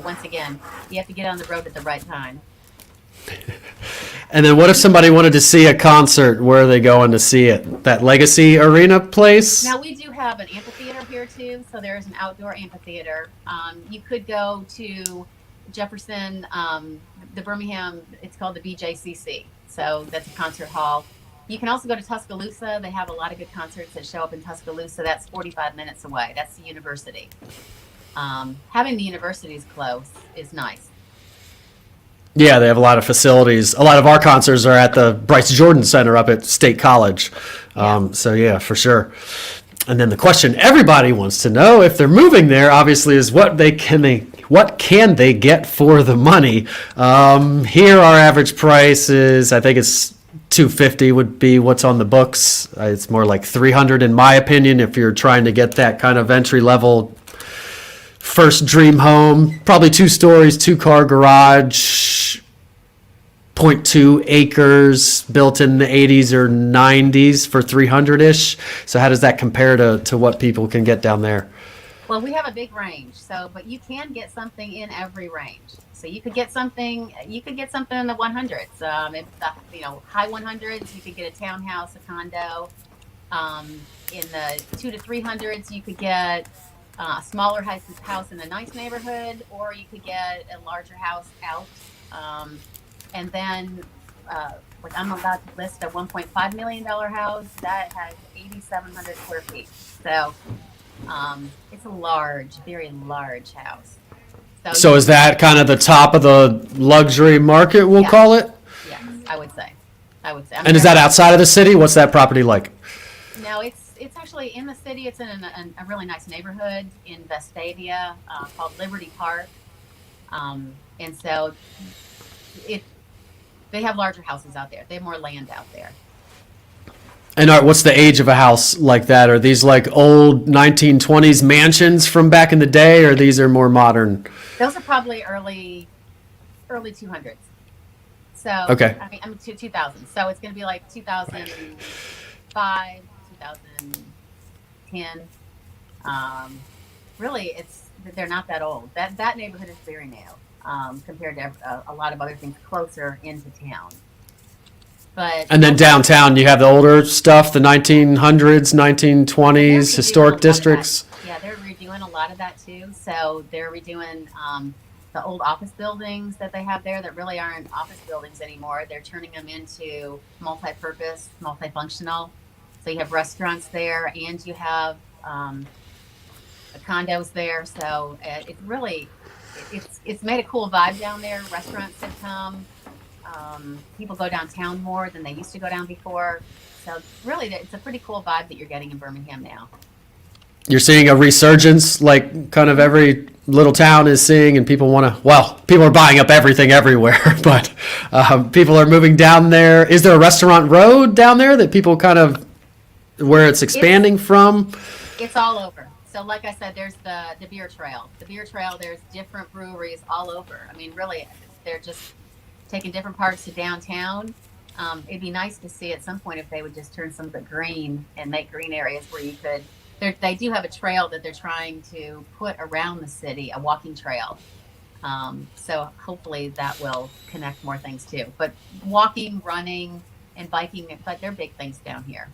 Once again, you have to get on the road at the right time. And then what if somebody wanted to see a concert? Where are they going to see it? That Legacy Arena place? Now, we do have an amphitheater here too, so there is an outdoor amphitheater. You could go to Jefferson, the Birmingham, it's called the BJCC, so that's a concert hall. You can also go to Tuscaloosa. They have a lot of good concerts that show up in Tuscaloosa. That's 45 minutes away. That's the university. Having the universities close is nice. Yeah, they have a lot of facilities. A lot of our concerts are at the Bryce Jordan Center up at State College. So yeah, for sure. And then the question everybody wants to know if they're moving there, obviously, is what can they get for the money? Here, our average price is, I think it's $250 would be what's on the books. It's more like $300 in my opinion if you're trying to get that kind of entry level first dream home. Probably 2 stories, 2-car garage, 0.2 acres, built in the 80s or 90s for 300-ish. So how does that compare to what people can get down there? Well, we have a big range, but you can get something in every range. So you could get something in the 100s. High 100s, you could get a townhouse, a condo. In the 2 to 300s, you could get a smaller house in a nice neighborhood, or you could get a larger house out. And then, I'm about to list a $1.5 million house that has 8,700 square feet. So it's a large, very large house. So is that kind of the top of the luxury market, we'll call it? Yes, I would say. And is that outside of the city? What's that property like? No, it's actually in the city. It's in a really nice neighborhood in Vestavia called Liberty Park. And so they have larger houses out there. They have more land out there. And what's the age of a house like that? Are these like old 1920s mansions from back in the day, or these are more modern? Those are probably early 200s. So okay. I mean 2000. So it's going to be like 2005, 2010. Really, they're not that old. That neighborhood is very new compared to a lot of other things closer into town. And then downtown, you have the older stuff, the 1900s, 1920s, historic districts. Yeah, they're redoing a lot of that too. So they're redoing the old office buildings that they have there that really aren't office buildings anymore. They're turning them into multi-purpose, multifunctional. So you have restaurants there, and you have condos there. So it's really, it's made a cool vibe down there. Restaurants have come. People go downtown more than they used to go down before. So really, it's a pretty cool vibe that you're getting in Birmingham now. You're seeing a resurgence, like kind of every little town is seeing, and people people are buying up everything everywhere, but people are moving down there. Is there a restaurant road down there that people kind of, where it's expanding from? It's all over. So like I said, there's the beer trail. The beer trail, there's different breweries all over. I mean, really, they're just taking different parts of downtown. It'd be nice to see at some point if they would just turn some of it green and make green areas where you could. They do have a trail that they're trying to put around the city, a walking trail. So hopefully that will connect more things too. But walking, running, and biking, but they're big things down here.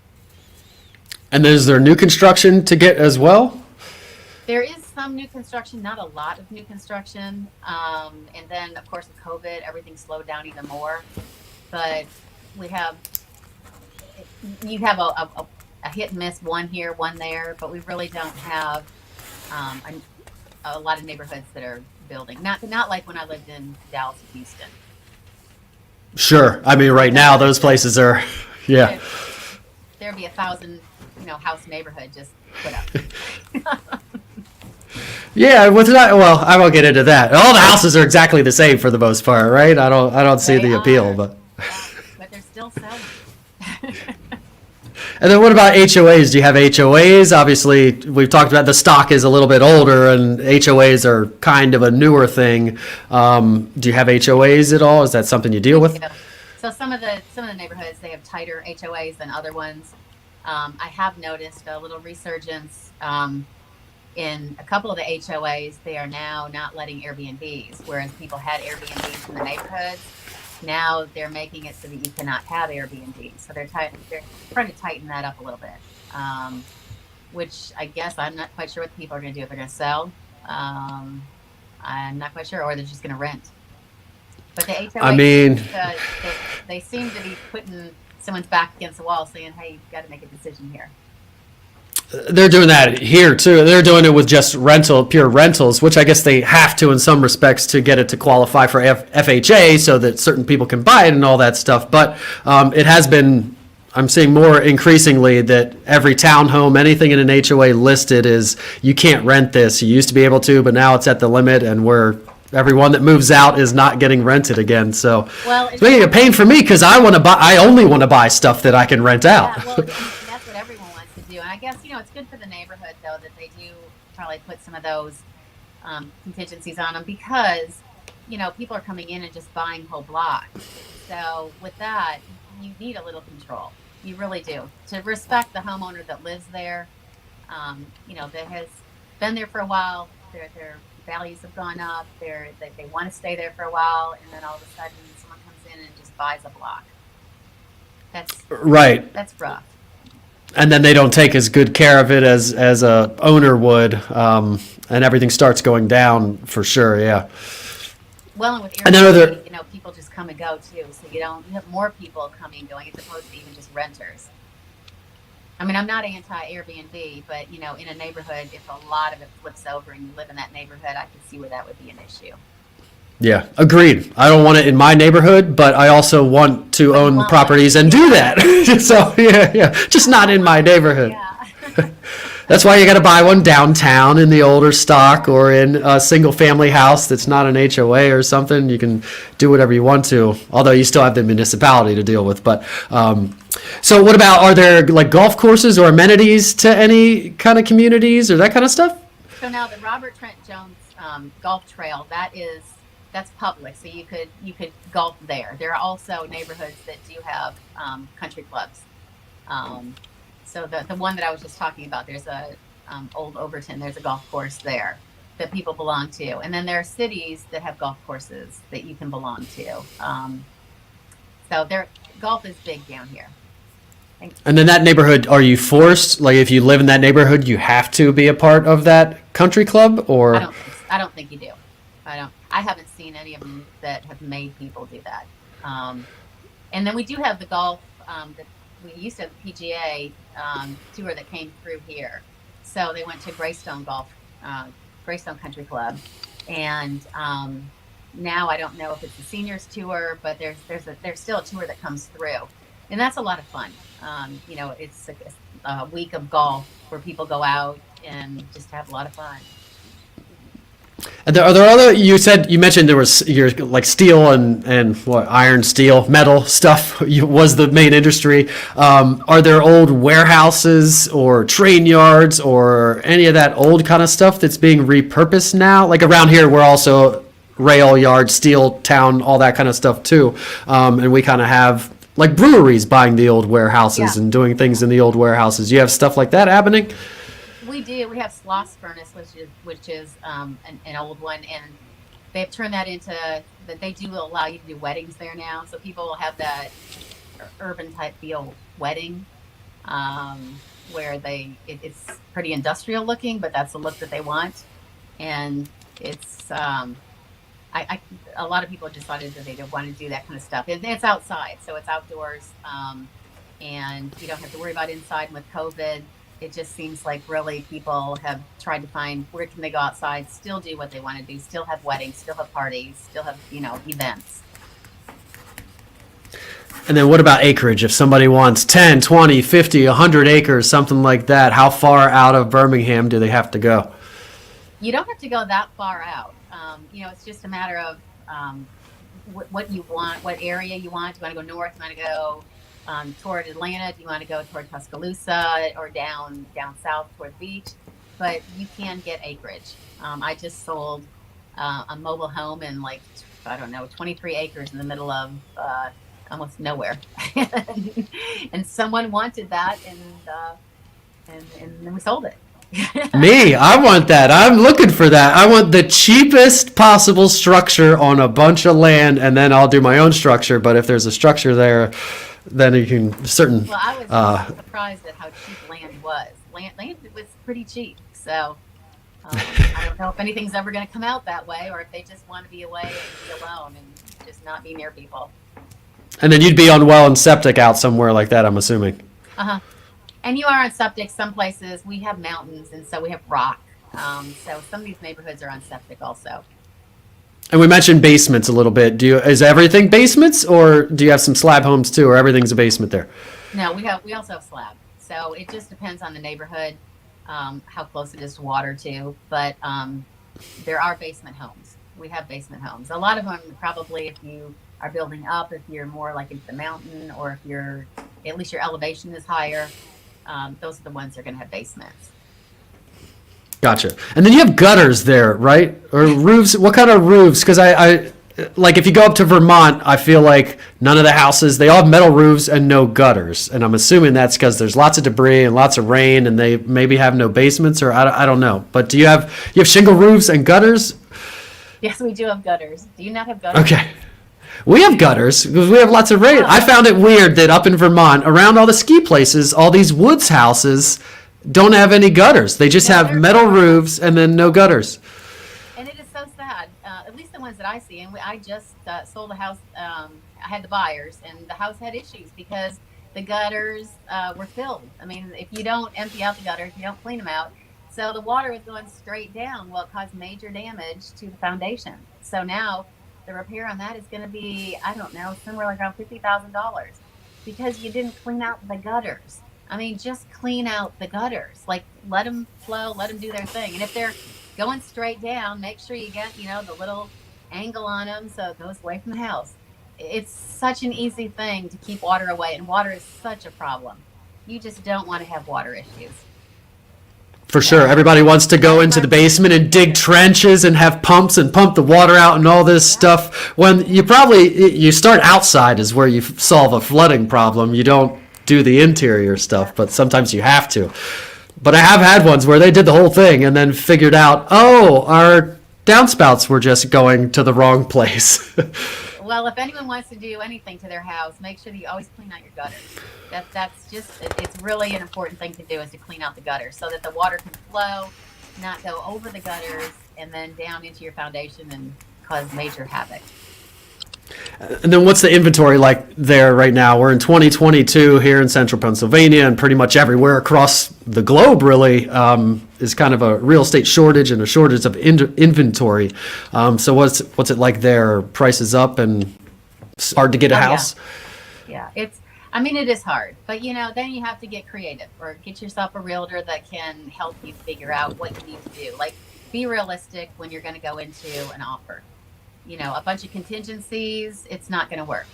And is there new construction to get as well? There is some new construction, not a lot of new construction. And then, of course, with COVID, everything slowed down even more. But you have a hit and miss, one here, one there, but we really don't have a lot of neighborhoods that are building. Not like when I lived in Dallas and Houston. Sure. I mean, right now, those places are, yeah. There'd be 1,000, house neighborhood just put up. Yeah, I won't get into that. All the houses are exactly the same for the most part, right? I don't see the appeal, but they're still selling. And then what about HOAs? Do you have HOAs? Obviously, we've talked about the stock is a little bit older, and HOAs are kind of a newer thing. Do you have HOAs at all? Is that something you deal with? So some of the neighborhoods, they have tighter HOAs than other ones. I have noticed a little resurgence in a couple of the HOAs. They are now not letting Airbnbs, whereas people had Airbnbs in the neighborhoods. Now they're making it so that you cannot have Airbnbs. So they're trying to tighten that up a little bit, which I guess I'm not quite sure what people are going to do if they're going to sell. I'm not quite sure, or they're just going to rent. But the HOA, they seem to be putting someone's back against the wall saying, hey, you've got to make a decision here. They're doing that here too. They're doing it with just pure rentals, which I guess they have to in some respects to get it to qualify for FHA so that certain people can buy it and all that stuff. But it has been I'm seeing more increasingly that every townhome, anything in an HOA listed is you can't rent this. You used to be able to, but now it's at the limit, and everyone that moves out is not getting rented again. So Well, it's making a pain for me because I only want to buy stuff that I can rent out. yeah, well, and that's what everyone wants to do. And I guess, it's good for the neighborhood, though, that they do probably put some of those contingencies on them because, people are coming in and just buying whole blocks. So with that, you need a little control. You really do. To respect the homeowner that lives there, that has been there for a while, their values have gone up, they want to stay there for a while, and then all of a sudden someone comes in and just buys a block. Right. That's rough. And then they don't take as good care of it as a owner would, and everything starts going down for sure. Yeah. Well, and with And then Airbnb, people just come and go too. So you have more people coming and going as opposed to even just renters. I mean, I'm not anti-Airbnb, but in a neighborhood, if a lot of it flips over and you live in that neighborhood, I can see where that would be an issue. Yeah, agreed. I don't want it in my neighborhood, but I also want to own properties and do that. So yeah, just not in my neighborhood. Yeah. That's why you got to buy one downtown in the older stock or in a single family house that's not an HOA or something. You can do whatever you want to, although you still have the municipality to deal with. But so what about, are there like golf courses or amenities to any kind of communities or that kind of stuff? So now the Robert Trent Jones Golf Trail, that's public, so you could golf there. There are also neighborhoods that do have country clubs. So the one that I was just talking about, there's a Old Overton. There's a golf course there that people belong to, and then there are cities that have golf courses that you can belong to. So golf is big down here. And then that neighborhood, are you forced? Like if you live in that neighborhood, you have to be a part of that country club, or? I don't think you do. I haven't seen any of them that have made people do that. And then we do have the golf. We used to have the PGA tour that came through here. So they went to Greystone Country Club, and now I don't know if it's the seniors tour, but there's still a tour that comes through, and that's a lot of fun. It's a week of golf where people go out and just have a lot of fun. And are there other? You mentioned there was your like steel and what, iron, steel, metal stuff was the main industry. Are there old warehouses or train yards or any of that old kind of stuff that's being repurposed now? Like around here, we're also rail yard, steel town, all that kind of stuff too. And we kind of have like breweries buying the old warehouses and doing things in the old warehouses. You have stuff like that happening? We do. We have Sloss Furnace, which is an old one, and they've turned that into that. They do allow you to do weddings there now, so people will have that urban type feel wedding, where it's pretty industrial looking, but that's the look that they want, and it's a lot of people decided that they don't want to do that kind of stuff. It's outside, so it's outdoors, and you don't have to worry about inside. And with COVID, it just seems like really people have tried to find where can they go outside, still do what they want to do, still have weddings, still have parties, still have, events. And then what about acreage? If somebody wants 10, 20, 50, 100 acres, something like that, how far out of Birmingham do they have to go? You don't have to go that far out. It's just a matter of what you want, what area you want. Do you want to go north? Do you want to go toward Atlanta? Do you want to go toward Tuscaloosa or down south toward the beach? But you can get acreage. I just sold a mobile home in 23 acres in the middle of almost nowhere, and someone wanted that, and then we sold it. Me, I want that. I'm looking for that. I want the cheapest possible structure on a bunch of land, and then I'll do my own structure. But if there's a structure there, then you can certain. Well, I was surprised at how cheap land was. Land was pretty cheap. So I don't know if anything's ever going to come out that way, or if they just want to be away and be alone and just not be near people. And then you'd be on well and septic out somewhere like that, I'm assuming. And you are on septic. Some places we have mountains, and so we have rock. So some of these neighborhoods are on septic also. And we mentioned basements a little bit. Is everything basements, or do you have some slab homes too, or everything's a basement there? No, we also have slab. So it just depends on the neighborhood, how close it is to water too. But there are basement homes. We have basement homes. A lot of them probably if you are building up, if you're more like into the mountain, or if you're at least your elevation is higher, those are the ones that are going to have basements. Gotcha. And then you have gutters there, right? Or roofs? What kind of roofs? Because I like if you go up to Vermont, I feel like none of the houses, they all have metal roofs and no gutters. And I'm assuming that's because there's lots of debris and lots of rain, and they maybe have no basements, or I don't know. But do you have shingle roofs and gutters? Yes, we do have gutters. Do you not have gutters? Okay. We have gutters because we have lots of rain. I found it weird that up in Vermont, around all the ski places, all these woods houses don't have any gutters. They just have metal roofs and then no gutters. And it is so sad. At least the ones that I see. And I just sold a house. I had the buyers, and the house had issues because the gutters were filled. I mean, if you don't empty out the gutters, you don't clean them out. So the water was going straight down. Well, it caused major damage to the foundation. So now the repair on that is going to be, I don't know, somewhere like around $50,000 because you didn't clean out the gutters. I mean, just clean out the gutters. Like, let them flow, let them do their thing. And if they're going straight down, make sure you get, the little angle on them so it goes away from the house. It's such an easy thing to keep water away, and water is such a problem. You just don't want to have water issues. For sure. Everybody wants to go into the basement and dig trenches and have pumps and pump the water out and all this stuff. When you start outside is where you solve a flooding problem. You don't do the interior stuff, but sometimes you have to. But I have had ones where they did the whole thing and then figured out, oh, our downspouts were just going to the wrong place. Well, if anyone wants to do anything to their house, make sure that you always clean out your gutters. That's just, it's really an important thing to do, is to clean out the gutters so that the water can flow, not go over the gutters and then down into your foundation and cause major havoc. And then what's the inventory like there right now? We're in 2022 here in central Pennsylvania, and pretty much everywhere across the globe really is kind of a real estate shortage and a shortage of inventory. So what's it like there? Prices up and it's hard to get a house? Yeah, it is hard, but then you have to get creative or get yourself a realtor that can help you figure out what you need to do. Like, be realistic when you're going to go into an offer. A bunch of contingencies, it's not going to work.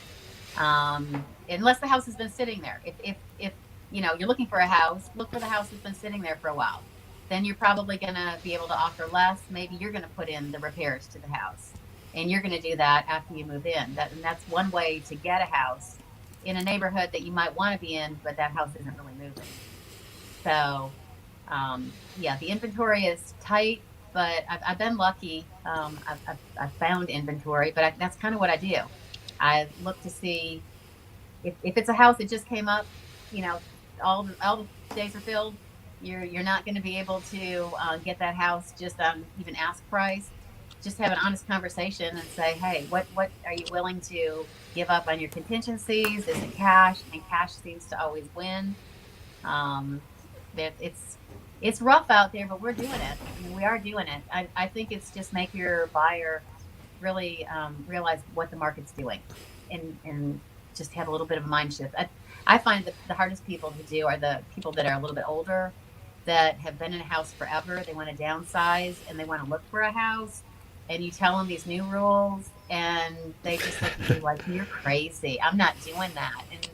Unless the house has been sitting there. If you're looking for a house, look for the house that's been sitting there for a while. Then you're probably going to be able to offer less. Maybe you're going to put in the repairs to the house, and you're going to do that after you move in. And that's one way to get a house in a neighborhood that you might want to be in, but that house isn't really moving. So, the inventory is tight. But I've been lucky. I've found inventory, but that's kind of what I do. I look to see if it's a house that just came up. All the days are filled. You're not going to be able to get that house just on even ask price. Just have an honest conversation and say, hey, what are you willing to give up on your contingencies? Is it cash? And cash seems to always win. It's rough out there, but we're doing it. We are doing it. I think it's just make your buyer really realize what the market's doing and just have a little bit of a mind shift. I find that the hardest people to do are the people that are a little bit older, that have been in a house forever. They want to downsize and they want to look for a house, and you tell them these new rules and they just look at you like, you're crazy. I'm not doing that. And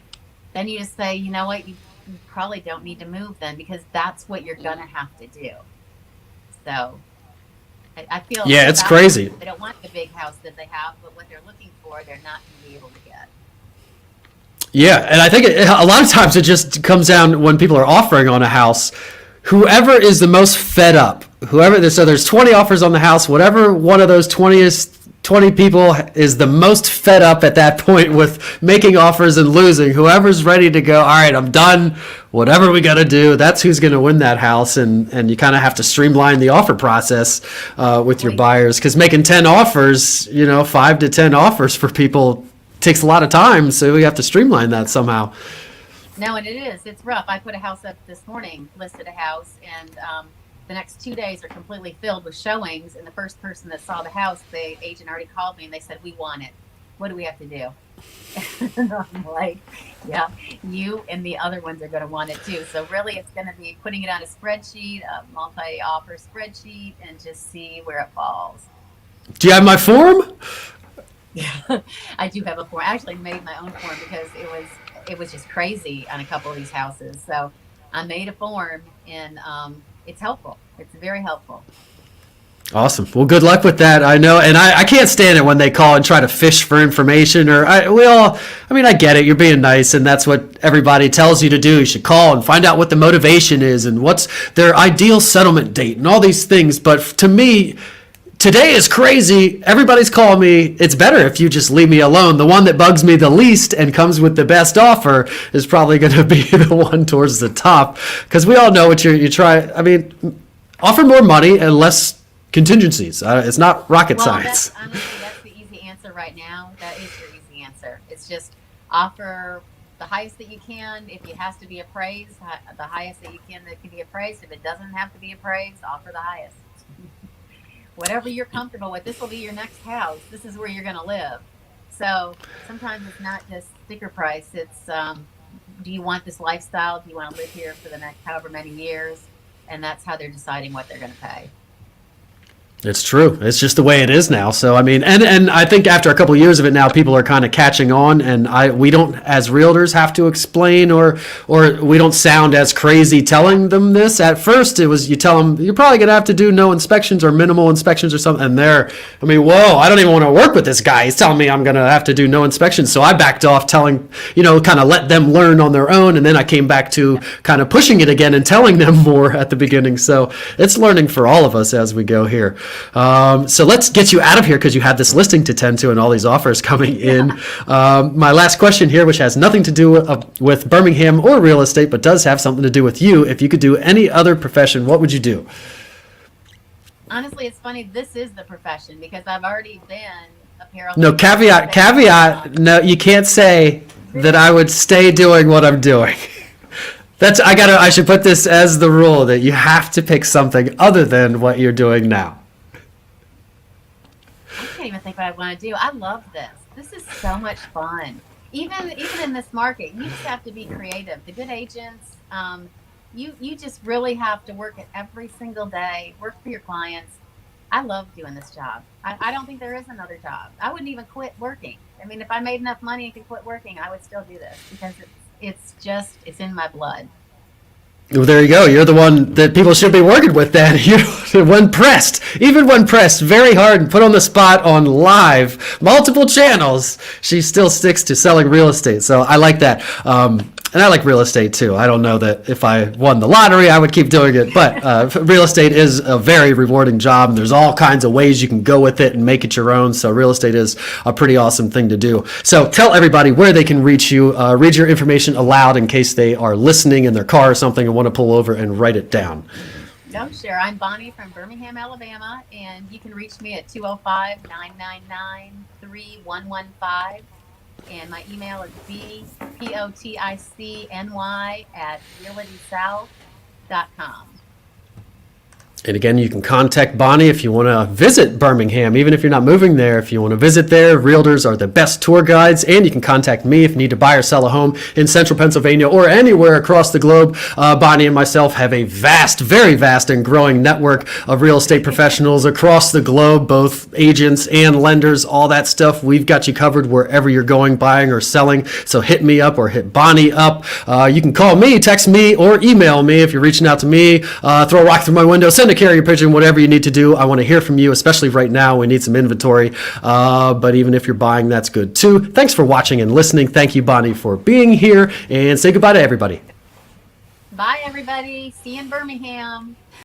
then you just say, you know what, you probably don't need to move then, because that's what you're gonna have to do. So I feel it's crazy. They don't want the big house that they have, but what they're looking for, they're not gonna be able to get. Yeah, and I think a lot of times it just comes down when people are offering on a house, whoever is the most fed up, so there's 20 offers on the house, whatever one of those 20 people is the most fed up at that point with making offers and losing. Whoever's ready to go, all right, I'm done, whatever we got to do, that's who's going to win that house. And you kind of have to streamline the offer process with your buyers, because making 10 offers, 5 to 10 offers for people takes a lot of time. So we have to streamline that somehow. No, and it's rough. I put a house up this morning, listed a house, and the next 2 days are completely filled with showings. And the first person that saw the house, the agent already called me and they said, we want it. What do we have to do? And I'm like, yeah, you and the other ones are going to want it too. So really, it's going to be putting it on a spreadsheet, a multi-offer spreadsheet, and just see where it falls. Do you have my form? Yeah, I do have a form. I actually made my own form because it was just crazy on a couple of these houses. So I made a form, and it's helpful. It's very helpful. Awesome. Well, good luck with that. I know, and I can't stand it when they call and try to fish for information. I get it. You're being nice, and that's what everybody tells you to do. You should call and find out what the motivation is and what's their ideal settlement date and all these things. But to me, today is crazy. Everybody's calling me. It's better if you just leave me alone. The one that bugs me the least and comes with the best offer is probably going to be the one towards the top, because we all know what you try. I mean, offer more money and less contingencies. It's not rocket science. Honestly, that's the easy answer right now. That is your easy answer. It's just offer the highest that you can. If it has to be appraised, the highest that you can that can be appraised. If it doesn't have to be appraised, offer the highest. Whatever you're comfortable with. This will be your next house. This is where you're going to live. So sometimes it's not just sticker price. It's do you want this lifestyle? Do you want to live here for the next however many years? And that's how they're deciding what they're going to pay. It's true. It's just the way it is now. So, I mean, and I think after a couple of years of it now, people are kind of catching on, and we don't, as realtors, have to explain or we don't sound as crazy telling them this. At first, it was you tell them, you're probably going to have to do no inspections or minimal inspections or something, and whoa, I don't even want to work with this guy. He's telling me I'm going to have to do no inspections. So I backed off telling, kind of let them learn on their own, and then I came back to kind of pushing it again and telling them more at the beginning. So it's learning for all of us as we go here. So let's get you out of here because you have this listing to tend to and all these offers coming in. My last question here, which has nothing to do with Birmingham or real estate, but does have something to do with you. If you could do any other profession, what would you do? Honestly, it's funny. This is the profession because I've already been a paralegal. No, caveat. No, you can't say that I would stay doing what I'm doing. I should put this as the rule that you have to pick something other than what you're doing now. I can't even think what I want to do. I love this. This is so much fun. Even in this market, you just have to be creative. The good agents, you just really have to work it every single day, work for your clients. I love doing this job. I don't think there is another job. I wouldn't even quit working. I mean, if I made enough money and could quit working, I would still do this because it's in my blood. Well, there you go. You're the one that people should be working with then. When pressed, very hard and put on the spot on live, multiple channels, she still sticks to selling real estate. So I like that. And I like real estate too. I don't know that if I won the lottery, I would keep doing it. But real estate is a very rewarding job. And there's all kinds of ways you can go with it and make it your own. So real estate is a pretty awesome thing to do. So tell everybody where they can reach you. Read your information aloud in case they are listening in their car or something and want to pull over and write it down. No, sure. I'm Bonnie from Birmingham, Alabama. And you can reach me at 205-999-3115. And my email is BPoticny@realitysouth.com. And again, you can contact Bonnie if you want to visit Birmingham, even if you're not moving there. If you want to visit there, realtors are the best tour guides. And you can contact me if you need to buy or sell a home in central Pennsylvania or anywhere across the globe. Bonnie and myself have a very vast and growing network of real estate professionals across the globe, both agents and lenders, all that stuff. We've got you covered wherever you're going, buying or selling. So hit me up or hit Bonnie up. You can call me, text me, or email me if you're reaching out to me. Throw a rock through my window, send a carrier pigeon, whatever you need to do. I want to hear from you, especially right now. We need some inventory. But even if you're buying, that's good too. Thanks for watching and listening. Thank you, Bonnie, for being here. And say goodbye to everybody. Bye, everybody. See you in Birmingham.